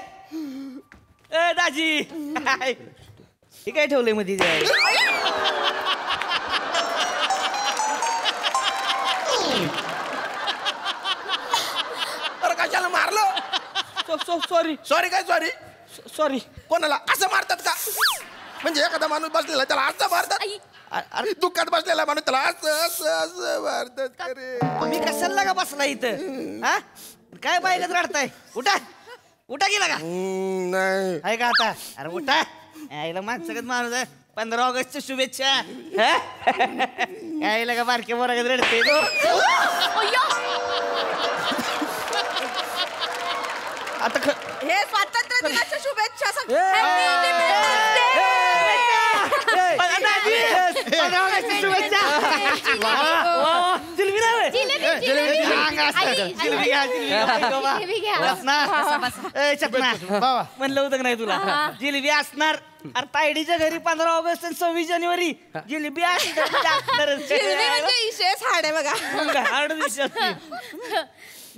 B: दाजी, हे काय ठेवलंय मध्ये?
J: अरे कशाला मारलं?
B: सॉरी
J: सॉरी काय सॉरी?
B: सॉरी.
J: कोणाला असं मारतात का? म्हणजे एखादा माणूस बसलेला त्याला असं मारतात? अरे दुःखात बसलेला माणूस त्याला असं मारतात. अरे
B: मी कशाला का बसला इथं? हा काय बायलाच रडताय? उठा गेला का?
J: नाही
B: आहे का आता? अरे उठा. यायला माणसं माणूस आहे. 15 ऑगस्टच्या शुभेच्छा. यायला का बारके बोरागत रडते तो. आता
E: हे स्वातंत्र्य दिनाच्या शुभेच्छा.
B: म्हणलं होतं का नाही तुला जिलेबी असणार? अरे तायडीच्या घरी 15 ऑगस्ट आणि 26 जानेवारी जिलेबी असणार.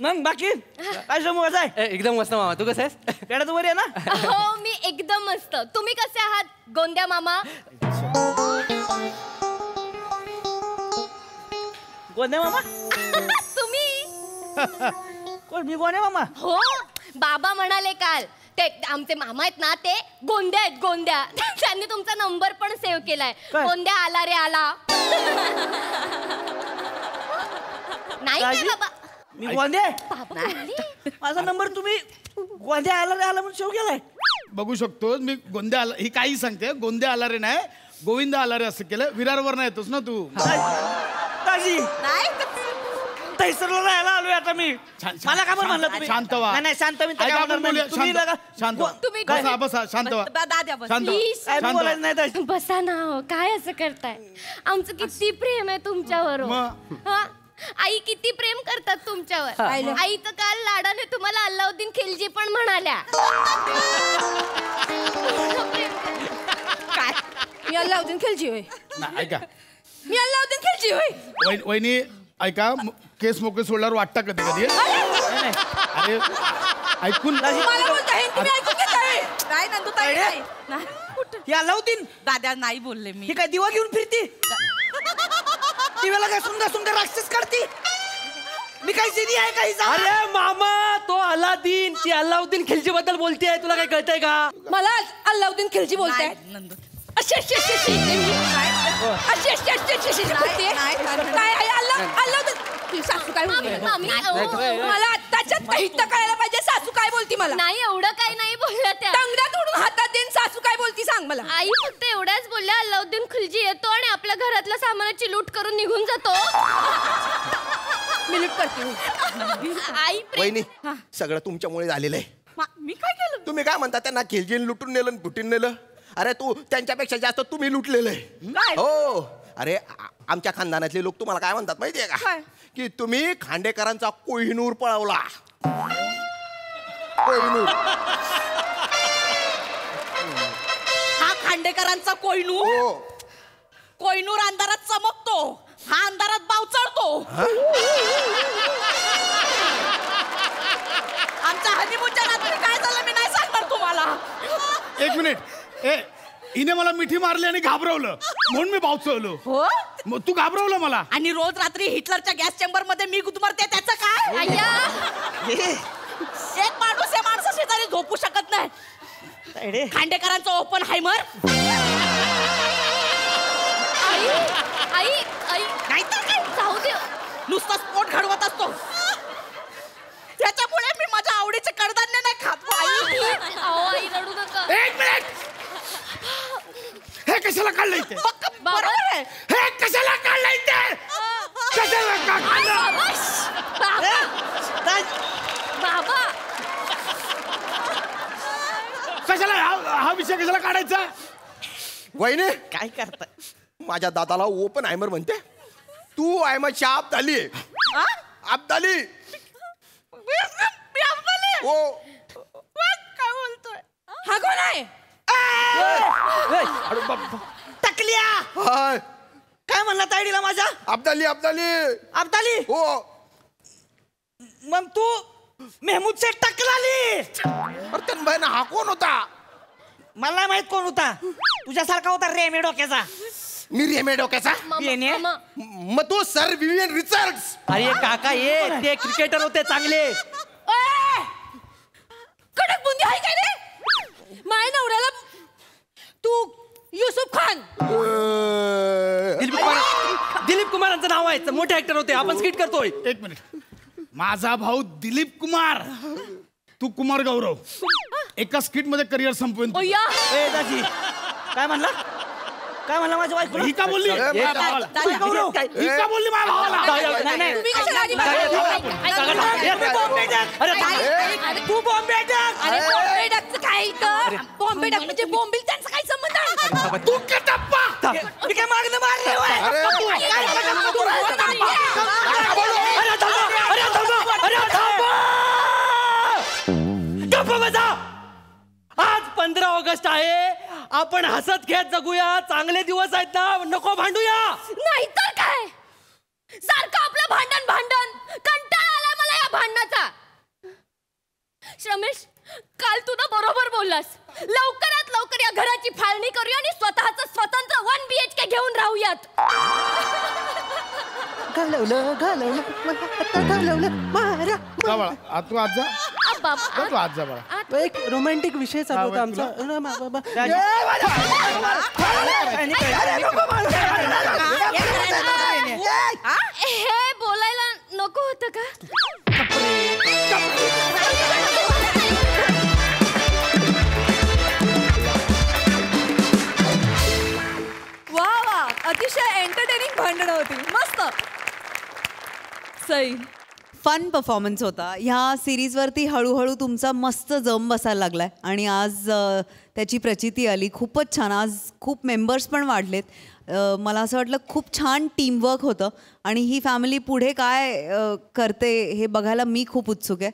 B: मग बाकी काय समूह आहे?
I: एकदम मस्त मामा. तू कसं आहेस?
B: पेडा तू बरी आहे ना?
H: हो मी एकदम मस्त. तुम्ही कसे आहात गोंद्या मामा?
B: गोंद्या मामा?
H: तुम्ही
B: कोण? मी गोंद्या मामा?
H: हो. बाबा म्हणाले काल ते आमचे मामा आहेत ना, ते गोंद्या आहेत गोंद्या. त्यांनी तुमचा नंबर पण सेव्ह केलाय. गोंद्या आला रे आला. नाही काय बाबा?
B: मी गोंद्या?
H: बाबा म्हणाले.
B: माझा नंबर तुम्ही गोंद्या आला रे आला म्हणून सेव्ह केलाय?
G: बघू शकतो मी. गोंद्या आला ही काही सांगते. गोंद्या आला रे नाही, गोविंद आला रे असं केलं. विरारवर नाही येतोस ना तू?
B: ताजी तैसरला राहायला आलोय आता मी. मला का पण म्हणलं तुम्ही?
G: शांत व्हा.
B: नाही शांत मी
G: ऐका, आपण बोलूया. शांत व्हा.
H: तुम्ही
G: बसा बसा. शांत व्हा. शांत व्हा. शांत व्हा.
B: नाही.
H: बसा ना हो. काय असं करताय? आमचं किती प्रेम आहे तुमच्यावर हो. हा? आई किती प्रेम करतात तुमच्यावर. आई तर काल लाडाने तुम्हाला अल्लाउद्दीन खिलजी पण म्हणाल्या.
E: काय? मी अल्लाउद्दीन खिलजी होय?
G: नाही, ऐका
E: मी अल्लाउद्दीन खिलजी होय?
G: वहिनी ऐका. केस मोकळे सोडल्यावर वाटतं कधी कधी. अरे ऐकून
E: मला बोलता हे तुम्ही ऐकून घेताय? नाही नंदुताई नाही.
B: हे अल्लाउद्दीन
E: दादा नाही बोलले मी.
B: हे काय दिवा घेऊन फिरती? दिव्याला काय सुंदर सुंदर राक्षस काढती? मी काही सिनी आहे काही?
I: अरे मामा, तो अलादीन, ती अल्लाउद्दीन खिलजी बद्दल बोलतेय. तुला काय कळतंय का?
E: मला अल्लाउद्दीन खिलजी बोलताय. सासू काय बोलते? मला आत्ताच्यात काहीच कळायला पाहिजे. सासू काय बोलती मला?
H: नाही एवढं काही नाही बोलल्या त्या.
E: टंगड्या तोडून हातात देईन. सासू काय बोलती सांग मला.
H: आई फक्त एवढ्याच बोलल्या अल्लाउद्दीन खिलजी येतो आणि आपल्या घरातल्या सामानाची लूट करून निघून जातो.
E: मी लूट करते.
H: आई
J: वहिनी सगळं तुमच्यामुळे झालेलं आहे.
E: मी काय केलं?
J: तुम्ही काय म्हणता? त्यांना खिलजीन लुटून नेलं आणि फुटून नेलं. अरे तू त्यांच्यापेक्षा जास्त तुम्ही लुटलेलं आहे. हो. अरे आमच्या खानदानातले लोक तुम्हाला काय म्हणतात माहितीये का? की तुम्ही खांडेकरांचा कोहिनूर पळवला. कोहिनूर.
E: हा खांडेकरांचा कोहिनूर.
J: हो.
E: कोहिनूर अंधारात चमकतो, हा अंधारात बावचळतो. आमच्या हनीमूनच्या रात्री काय झालं मी नाही सांगणार तुम्हाला.
G: एक मिनिट. हिने मला मिठी मारली आणि घाबरवलं म्हणून मी बावचवलो.
E: हो
G: मग तू घाबरवलं मला.
E: आणि रोज रात्री हिटलरच्या गॅस चेंबर मध्ये मी गुदमरते त्याचं काय? एक माणूस या माणसा शेजारी झोपू शकत नाही. खांडेकरांचं ओपन हायमर.
H: आई आई
E: नाही तर काय
H: जाऊ दे.
E: नुसता स्फोट घडवत असतो. त्याच्यामुळे मी माझ्या आवडीचे कडधान्य नाही खात.
H: आई रडू नका.
G: एक मिनिट. हे कशाला काढलं इथे?
E: बरोबर आहे.
G: हे कशाला काढलं इथे? कशाला काढलं?
H: बाबा
G: कशाला हा विषय कशाला काढायचा?
J: वहिनी
E: काय करताय?
J: माझ्या दादाला ओपन हायमर म्हणते. तू आयमरची अब्दाली. अब्दाली हो.
E: काय बोलतोय? हा कोण आहे? टकल्या
J: हाय.
I: काय म्हणला तायडीला माझ्या?
J: अब्दाली अब्दाली
I: अब्दाली.
J: हो.
I: मग तू मेहमूद से टकलाली.
J: अरे तन्मय हा कोण होता?
I: मला माहित कोण होता. तुझ्यासारखा होता रेमे डोक्याचा.
J: मी रेमे डोक्याचा.
I: येणे?
J: मग तो सर विवियन रिचर्ड्स.
I: अरे काका ये ते क्रिकेटर होते चांगले.
E: कडक बुंदी आहे काय रे? माझ्या नवऱ्याला तू युसुफ खान.
I: दिलीप कुमारांचं नाव आहे. मोठे ऍक्टर होते. आपण स्किट करतोय.
G: एक मिनिट. माझा भाऊ दिलीप कुमार, तू कुमार गौरव. एका स्किट मध्ये करिअर संपवेन तू.
I: ए दाजी काय म्हणला? काय म्हणला माझ्या बायकोला?
G: ही का बोलली? ही का बोलली माझ्या भावाला?
E: तुम्ही कशाला आधी
I: तू बॉम्बे टाक.
E: अरे बॉम्बे डकचं काय इथं? बॉम्बे डक म्हणजे बॉम्बिल त्यांचा काय संबंध आहे?
G: तू कटप्पा.
I: मी काय मागणं मारले होय? गप्प बसा. आज 15 ऑगस्ट आहे. आपण हसत खेळत जगूया. चांगले दिवस आहेत ना. नको भांडूया.
H: नाहीतर काय. सारखं आपलं भांडण भांडण. कंटाळा आलाय मला या भांडणाचा. श्रमेश काल तू ना बरोबर बोललास. लवकरात लवकर या घराची फाळणी करूया आणि स्वतःचं स्वतंत्र 1 BHK घेऊन राहूयात.
I: घालवलं मारा.
G: जा बाळा, तू आज जा.
H: बाबा
G: तू आज जा बाळा.
I: एक रोमॅन्टिक विषय चालू होता आमचा.
H: हे बोलायला नको होतं का?
A: वा वा, अतिशय एंटरटेनिंग भांडणं होती. मस्त. सई
K: फन परफॉर्मन्स होता. ह्या सिरीजवरती हळूहळू तुमचा मस्त जम बसायला लागलाय आणि आज त्याची प्रचिती आली. खूपच छान. आज खूप मेंबर्स पण वाढलेत. मला असं वाटलं खूप छान टीमवर्क होतं आणि ही फॅमिली पुढे काय करते हे बघायला मी खूप उत्सुक आहे.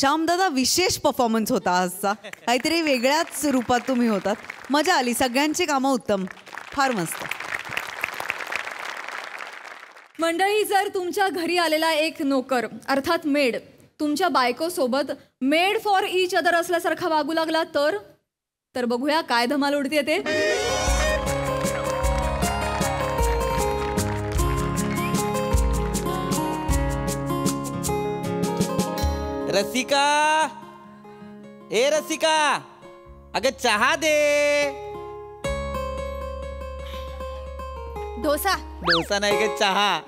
K: श्यामदादा विशेष परफॉर्मन्स होता आजचा. काहीतरी वेगळ्याच रूपात तुम्ही होतात. मजा आली. सगळ्यांची कामं उत्तम. फार मस्त.
A: मंडळी, जर तुमच्या घरी आलेला एक नोकर अर्थात मेड तुमच्या बायकोसोबत मेड फॉर ईच अदर असल्यासारखा वागू लागला तर बघूया काय धमाल उडते ते.
I: रसिका ए रसिका अगं चहा दे.
H: डोसा.
I: डोसा नाही ग चहा.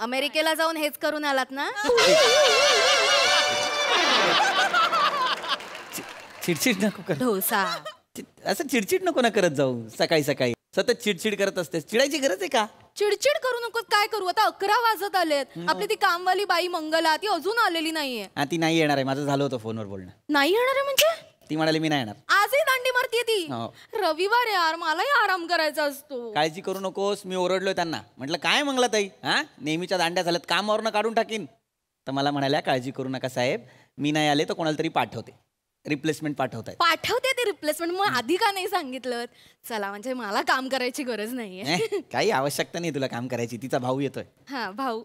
H: अमेरिकेला जाऊन हेच करून आलात ना?
I: चिडचिड नको कर.
H: डोसा.
I: असं चिडचिड नको ना करत जाऊ. सकाळी सकाळी सतत चिडचिड करत असतेस. चिडायची गरज आहे का?
H: चिडचिड करू नको. काय करू आता? 11 वाजत आलेत. आपली ती कामवाली बाई मंगला ती अजून आलेली नाहीये.
I: हा ती नाही येणार आहे. माझं झालं होतं फोनवर बोलणं.
H: नाही येणार आहे म्हणजे?
I: ती म्हणाली मी नाही येणार.
H: आजही दांडी मारतीये ती.
I: हो.
H: रविवार यार, मलाही आराम करायचा असतो.
I: काळजी करू नकोस. मी ओरडलोय त्यांना. म्हटलं काय मंगला ताई, हा नेहमीच्या दांड्या झाल्यात, कामावरनं काढून टाकीन. तर मला म्हणाल्या काळजी करू नका साहेब, मी नाही आले तर कोणाला तरी पाठवते, रिप्लेसमेंट पाठवताय.
H: पाठवते ते रिप्लेसमेंट. मग आधी का नाही सांगितलं? चला म्हणजे मला काम करायची गरज नाहीये.
I: काही आवश्यकता नाही तुला काम करायची. तिचा भाऊ येतोय.
H: हा भाऊ.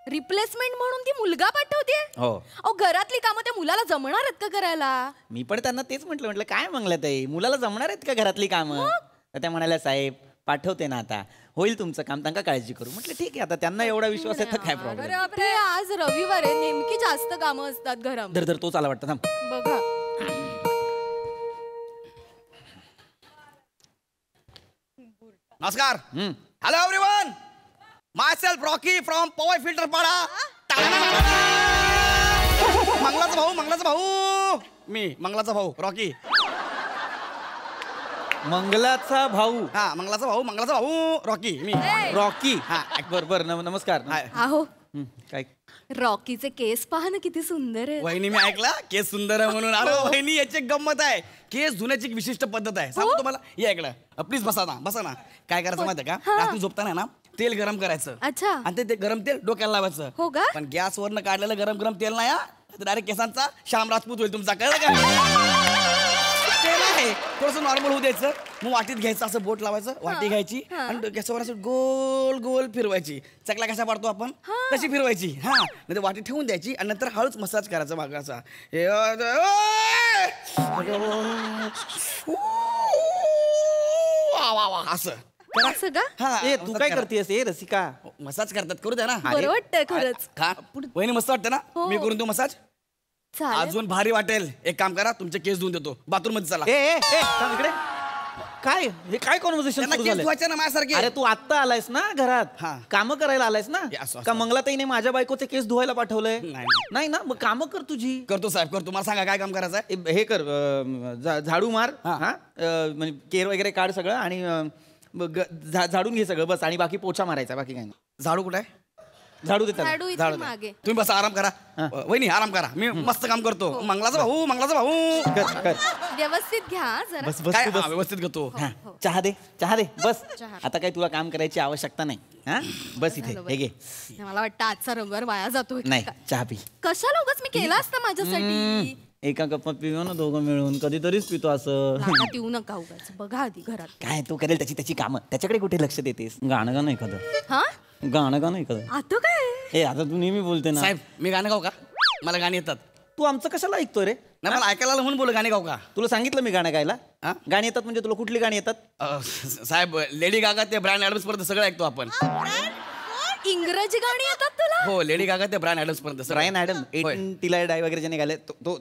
H: रिप्लेसमेंट म्हणून ती मुलगा पाठवते.
L: हो.
H: अहो घरातली कामं त्या मुलाला जमणार आहेत का करायला?
L: मी पण त्यांना तेच म्हटलं काय मंगलाताई मुलाला जमणार आहेत का घरातली कामं? तर त्या म्हणाल्या साहेब पाठवते ना आता होईल तुमचं काम त्यांना काळजी करू. म्हटलं ठीक आहे आता त्यांना एवढा विश्वास आहे तर काय प्रॉब्लेम.
H: बापरे, आज रविवार आहे, नेमकी जास्त कामं असतात घरात.
L: धर धर तोच आला वाटतं थांब.
H: बघा
J: नमस्कार. Hello everyone, myself Rocky from Powai Filterpada. मंगलाचा भाऊ मी मंगलाचा भाऊ रॉकी.
L: मंगलाचा भाऊ.
J: हा मंगलाचा भाऊ रॉकी मी.
L: रॉकी. हा बर नमस्कार.
H: आहो
L: काय
H: रॉकीचे केस पहा ना किती सुंदर आहे.
J: वहिनी मी ऐकला केस सुंदर आहे म्हणून. अरे वहिनी याची एक गंमत आहे. केस धुण्याची एक विशिष्ट पद्धत आहे सांगू तुम्हाला. हे ऐकलं प्लीज बसा ना. काय करायचं माहिती आहे का रात्री झोपताना ना तेल गरम करायचं.
H: अच्छा.
J: आणि ते गरम तेल डोक्याला लावायचं.
H: हो का?
J: पण गॅसवरनं काढलेलं गरम तेल नाही डायरेक्ट केसांचा श्याम राजपूत होईल तुमचा. कळलं का? तेल आहे थोडंसं नॉर्मल होऊ द्यायचं. मग वाटीत घ्यायचं असं बोट लावायचं वाटी घ्यायची आणि डोक्यावर असं गोल गोल फिरवायची. चकला कशा पाडतो आपण तशी फिरवायची. हा नंतर वाटी ठेवून द्यायची आणि नंतर हळूच मसाज करायचा मागाचा. असं
H: असं का?
J: हा
L: तू काय करतेस ए रसिका?
J: मसाज करतात करू द्या ना.
H: बरं वाटतंय खरंच.
J: खा वहिनी मस्त वाटतं ना. मी करून देऊ मसाज. अजून भारी वाटेल. एक काम करा तुमचे केस धुवून देतो बाथरूम मध्ये चला.
L: इकडे काय हे काय कॉन्व्हर्सेशन सुरू झालं?
J: ना माझ्यासारखे.
L: अरे तू आत्ता आलायस ना घरात काम करायला आलायस ना का मंगलाताईने माझ्या बायकोचे केस धुवायला पाठवलंय? नाही ना मग काम कर तुझी.
J: करतो साहेब करतो. मला सांगा काय काम करायचं आहे.
L: हे कर झाडू मार म्हणजे केर वगैरे काढ सगळं आणि झाडून घे सगळं बस आणि बाकी पोछा मारायचा बाकी काही नाही.
J: झाडू कुठे आहे?
L: झाडू देतात.
H: झाडू मागे.
J: तुम्ही बस आराम करा. वहिनी आराम करा मी मस्त काम करतो. मंगलाचा भाऊ
L: कर
H: व्यवस्थित घ्या जरा.
L: बस
J: काय व्यवस्थित करतो.
L: चहा दे बस. आता काही तुला काम करायची आवश्यकता नाही. हा बस इथे हे घे.
H: मला वाटतं आजचा रविवार वाया जातोय.
L: नाही चहा पी.
H: कशाला उगाच मी केला असता माझ्यासाठी.
L: एका कपात पिऊ ना दोघं मिळून कधीतरीच पितो असं.
H: पिऊ नका उगाच. बघा आधी घरात
L: काय तू करेल त्याची कामं त्याच्याकडे कुठे लक्ष देतेस? गाणं का नाही एखादं?
H: हा
L: गाणं का नाही एखादं?
H: आता काय
L: आता तू नेहमी बोलते ना
J: साहेब मी गाणं गाऊ का? मला गाणी येतात.
L: तू आमचं कशाला ऐकतोय रे?
J: नाही मला ऐकायला आलं म्हणून बोल गाणी गाऊ का?
L: तुला सांगितलं मी गाणं गायला. गाणी येतात म्हणजे तुला कुठली गाणी येतात?
J: साहेब लेडी गागा ते ब्रँड ॲडम्स पर्यंत सगळं ऐकतो आपण.
H: इंग्रजी गाणी येतात तुला?
J: हो लेडी गागा ते ब्रँड ॲडम्स पर्यंत.
L: ब्रायन ॲडम 18 टिला डाय वगैरे ज्याने गायले तो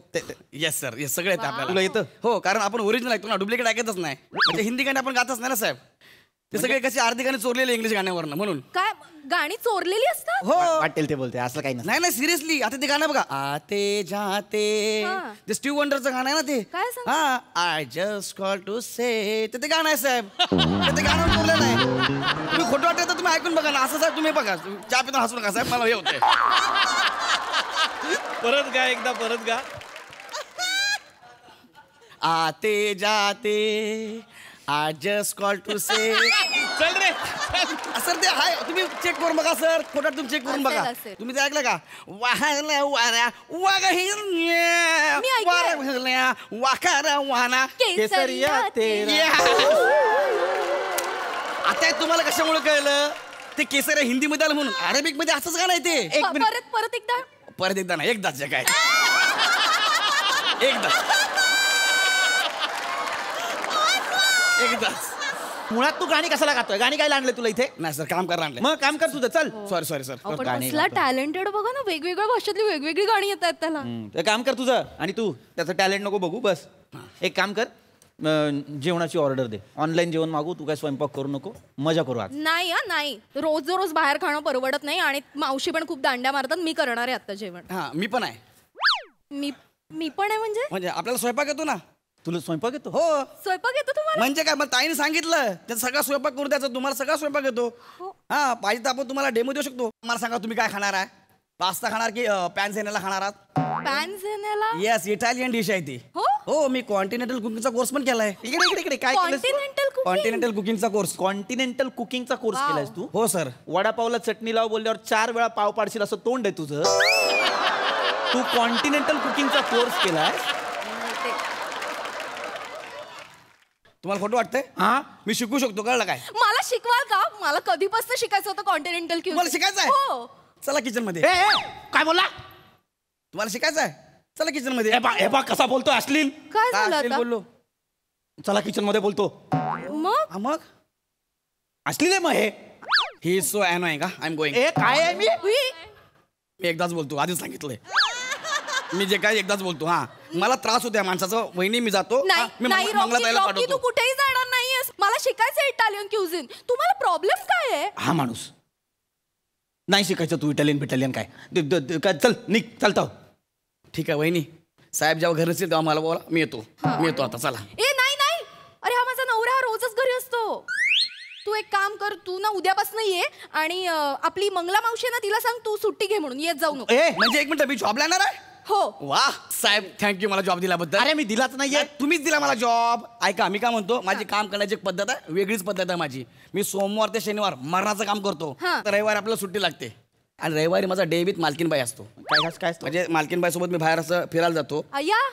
J: येस सर येस सगळे येतं आपल्याला.
L: तुला येतं?
J: हो कारण आपण ओरिजिनल ऐकतो ना डुप्लिकेट ऐकतच नाही. म्हणजे हिंदी गाणी आपण गातच नाही ना साहेब. ते सगळे कशी अर्धी गाणी चोरलेले इंग्लिश गाण्यावरनं म्हणून.
H: काय गाणी चोरलेली असतात?
J: हो
L: वाटेल ते बोलते असं काही
J: नाही सिरियसली. आता ते गाणं बघा आते जाते ते स्टीव्ह वंडरचं गाणं आहे ना ते.
H: काय सांग?
J: हा आय जस्ट कॉल टू से ते गाणं आहे साहेब. ते गाणं चोरलेलं आहे. तुम्ही खोटं वाटतं तर तुम्ही ऐकून बघा ना. असं साहेब तुम्ही बघा चहा पिताना हसू नका साहेब मला हे होतंय.
F: परत गा एकदा परत गा.
J: आते जाते आय जस्ट कॉल टू से.
F: चल रे
J: सर ते हाय तुम्ही चेक करून बघा सर. खोटा तुम्ही चेक करून बघा.
H: असेल.
J: तुम्ही ते ऐकलं का? वाहल्या वाऱ्या वागल्या वाखारा वाना
H: केसरिया तेरा.
J: आता तुम्हाला कशामुळे कळलं? ते केसरिया हिंदी मध्ये आलं म्हणून. अरेबिक मध्ये असंच गाणं आहे ते.
H: परत एकदा.
J: परत एकदा नाही एकदाच काय एकदाच.
L: मुळात तू गाणी कशाला गातोय? गाणी काय आणलं तुला इथे?
J: नाही सर काम करायला आणलंय.
L: मग काम कर तुझं चल.
J: Sorry sir.
H: कसला टॅलेंटेड बघा ना. वेगवेगळ्या भाषेतली वेगवेगळी गाणी येतात त्याला.
L: ते काम कर तुझं आणि तू त्याचं टॅलेंट नको बघू बस. एक काम कर जेवणाची ऑर्डर दे. ऑनलाईन जेवण मागू. तू काय स्वयंपाक करू नको. मजा करू आज.
H: नाही रोज बाहेर खाणं परवडत नाही आणि मावशी पण खूप दांड्या मारतात. मी करणार आहे आता जेवण.
J: हा मी पण आहे.
H: मी पण आहे म्हणजे
J: आपल्याला स्वयंपाक येतो ना.
L: तुला स्वयंपाक येतो?
J: हो
H: स्वयंपाक येतो तुम्हाला?
J: म्हणजे काय मला ताईने सांगितलं त्याचा सगळा स्वयंपाक करून द्यायचा. तुम्हाला सगळा स्वयंपाक येतो. हा पाहिजे तर आपण तुम्हाला डेमो देऊ शकतो. मला सांगा तुम्ही काय खाणार आहे? पास्ता खाणार की पॅनझेनेला खाणार आहात?
H: पॅनझेनेला.
J: येस इटालियन डिश आहे ती. हो मी कॉन्टिनेंटल कुकिंगचा कोर्स पण केलाय.
L: इकडे काय
J: कॉन्टिनेंटल कुकिंगचा कोर्स.
L: कॉन्टिनेंटल कुकिंगचा कोर्स केलायस तू?
J: हो सर.
L: वडापावला चटणी लाव बोलल्यावर 4 वेळा पाव पाडशील असं तोंड आहे तुझं. तू कॉन्टिनेंटल कुकिंगचा कोर्स केलाय.
J: तुम्हाला खोटं वाटतंय? हा मी शिकू शकतो. कळलं काय?
H: मला शिकवाल का? मला कधीपासून शिकायचं होतं कॉन्टिनेंटल.
J: तुम्हाला शिकायचं आहे? चला किचन मध्ये.
I: काय बोलला?
J: तुम्हाला शिकायचं आहे, चला किचन मध्ये.
I: हे बा कसा बोलतो अश्लील.
H: काय झालं आता?
J: बोललो.
I: चला किचन मध्ये बोलतो.
J: मग
I: अश्लील आहे मग हे.
J: ही सो अनोइंग का आय एम गोइंग.
I: काय आहे मी
J: एकदाच बोलतो, आधीच सांगितलंय मी जे काय एकदाच बोलतो. हा मला त्रास होतो या माणसाचा. वहिनी मी जातो. मी मंगलाताईला
H: तू
J: पाठवतो.
H: कुठेही जाणार नाहीयेस. मला शिकायचं इटालियन क्युझिन. तुम्हाला प्रॉब्लेम काय आहे?
I: हा माणूस नाही शिकायचं तू इटालियन काय चल निघ चालतो.
J: ठीक आहे वहिनी, साहेब जेव्हा घरी असेल तेव्हा मला बोला, मी येतो आता. चला.
H: ए नाही. अरे हा माझा नवरा हा रोजच घरी असतो. तू एक काम कर, तू ना उद्यापासून ये आणि आपली मंगला मावशी ना तिला सांग तू सुट्टी घे म्हणून, येत जाऊ नको.
J: म्हणजे एक मिनिट, मी जॉबला येणार आहे?
H: हो.
J: वा साहेब, थँक्यू मला जॉब दिल्याबद्दल.
I: अरे मी दिलाच नाहीये,
J: तुम्हीच दिला मला जॉब. ऐका मी काय म्हणतो, माझी काम करण्याची एक पद्धत आहे, वेगळीच पद्धत आहे माझी. मी सोमवार ते शनिवार मरणाचं काम करतो, तर रविवारी आपल्याला सुट्टी लागते. आणि रविवारी माझा डे विथ मालकीनबाई असतो. काय म्हणजे मालकीनबाई सोबत मी बाहेर असं फिरायला जातो.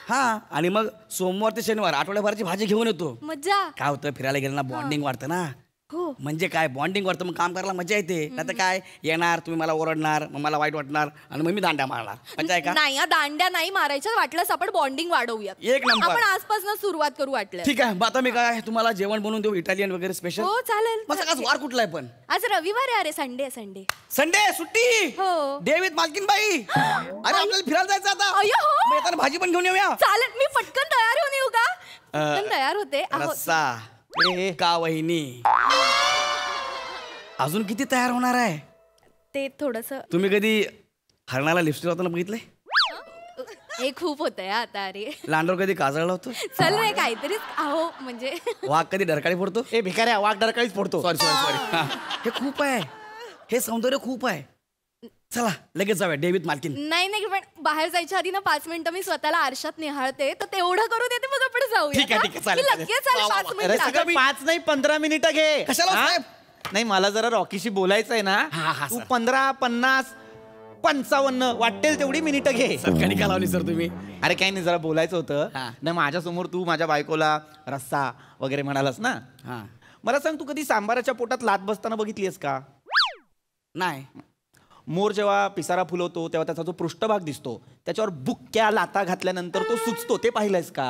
J: हा आणि मग सोमवार ते शनिवार आठवड्याभराची भाजी घेऊन येतो.
H: मजा.
J: काय होतं, फिरायला गेलं ना बॉन्डिंग वाढतं ना. म्हणजे काय बॉन्डिंग वाढतं, मग काम करायला मजा येते. नाही काय येणार तुम्ही मला ओरडणार, मग मला वाईट वाटणार आणि मग मी दांड्या मारणार. म्हणजे का
H: नाही, दांड्या नाही मारायच्या. वाटलंच आपण बॉन्डिंग वाढवूया.
J: एक नंबर.
H: आपण आजपासून सुरुवात करू वाटलं.
J: ठीक आहे. आता मी काय तुम्हाला जेवण बनवून देऊ, इटालियन वगैरे स्पेशल?
H: हो चालेल.
J: माझा आज वार कुठला आहे पण?
H: आज रविवार आहे. अरे संडे
J: सुट्टी.
H: हो.
J: डेव्हिड मालकीनबाई. अरे आपल्याला फिरायला जायचं आता. मग येताना भाजी पण घेऊन येऊया.
H: चालेल. मी पटकन तयार होऊन येऊ का? पटकन तयार होते.
J: रस्सा का वहिनी, अजून किती तयार होणार आहे?
H: ते थोडस.
J: तुम्ही कधी हरणाला लिपस्टिक लावताना बघितलंय?
H: हे खूप होतंय आता. अरे
J: लांडोर कधी काजळला होतो?
H: चल रे काहीतरी. अहो म्हणजे
J: वाघ कधी डरकाळी फोडतो?
I: भिकाऱ्या, वाघ डरकाळीच फोडतो.
J: सॉरी. हे खूप आहे, हे सौंदर्य खूप आहे. चला लगेच जाऊया डेव्हिड मालकीन.
H: नाही पण बाहेर जायच्या आधी ना 5 मिनिटं मी स्वतःला आरशात निहाळते, तर तेवढं करू देते, मग आपण जाऊया.
J: ठीक आहे चालेल.
H: लगेच 5 मिनिटं.
I: 5 नाही 15 मिनिटं घे.
J: कशाला?
I: नाही मला जरा रॉकीशी बोलायचंय ना. तू 15, 50, 55 वाटेल तेवढी मिनिटं घे.
J: सटकणी का लावली सर तुम्ही?
I: अरे काही नाही, जरा बोलायचं होतं. नाही माझ्यासमोर तू माझ्या बायकोला रस्सा वगैरे म्हणालास ना. मला सांग, तू कधी सांबाराच्या पोटात लात बसताना बघितलीस का?
J: नाही.
I: मोर जेव्हा पिसारा फुलवतो तेव्हा त्याचा जो पृष्ठभाग दिसतो त्याच्यावर बुक्क्या लाता घातल्यानंतर तो सुचतो, ते पाहिलंयस का?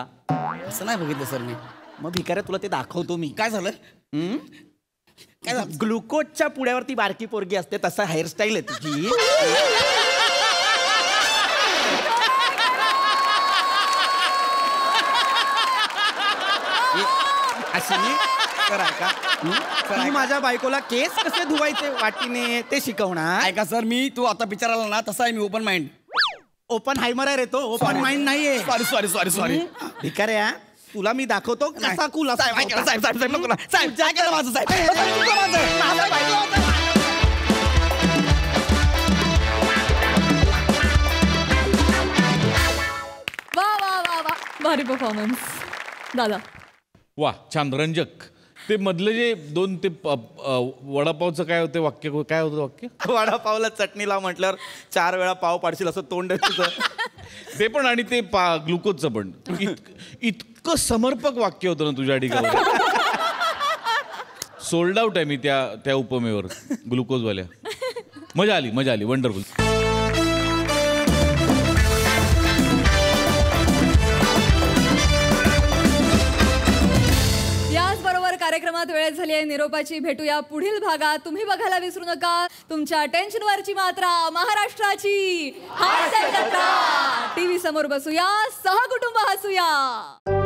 J: असं नाही बघितलं सर मी.
I: मग भिकाऱ्या तुला ते दाखवतो मी.
J: काय झालं?
I: काय झालं? ग्लुकोजच्या पुड्यावरती बारकी पोरगी असते तसा हेअरस्टाईल आहे तुझी. अशी करा का? तू माझ्या बायकोला केस कसे धुवायचे वाटीने ते शिकवणार.
J: ऐका सर, मी तू आता पिक्चर आला ना तसा आहे मी ओपन माइंड.
I: ओपन हायमर आहे रे तो, ओपन माइंड नाहीये.
J: सॉरी.
I: भिकाऱ्या तुला मी दाखवतो कसा कूल असतो.
J: साहेब नको ना. साहेब काय केलं माझं? साहेब
A: वा भारी परफॉर्मन्स दादा.
F: वा छान रंजक. ते मधले जे 2 ते वडापावचं काय होतं वाक्य, काय होतं वाक्य?
I: वडापावला चटणी लाव म्हटल्यावर 4 वेळा पाव पाडशील असं तोंड आहे तुझं.
F: ते पण आणि ते ग्लुकोजचं पण इतकं समर्पक वाक्य होतं ना तुझ्या ठिकाणी. सोल्ड आउट आहे मी त्या उपमेवर ग्लुकोजवाल्या. मजा आली वंडरफुल.
A: याचबरोबर कार्यक्रमात वेळ झाली आहे निरोपाची. भेटूया पुढील भागात. तुम्ही बघायला विसरू नका तुमच्या टेन्शनवरची मात्रा, महाराष्ट्राची हास्य जत्रा. टीव्ही समोर बसूया, सहकुटुंब हसूया.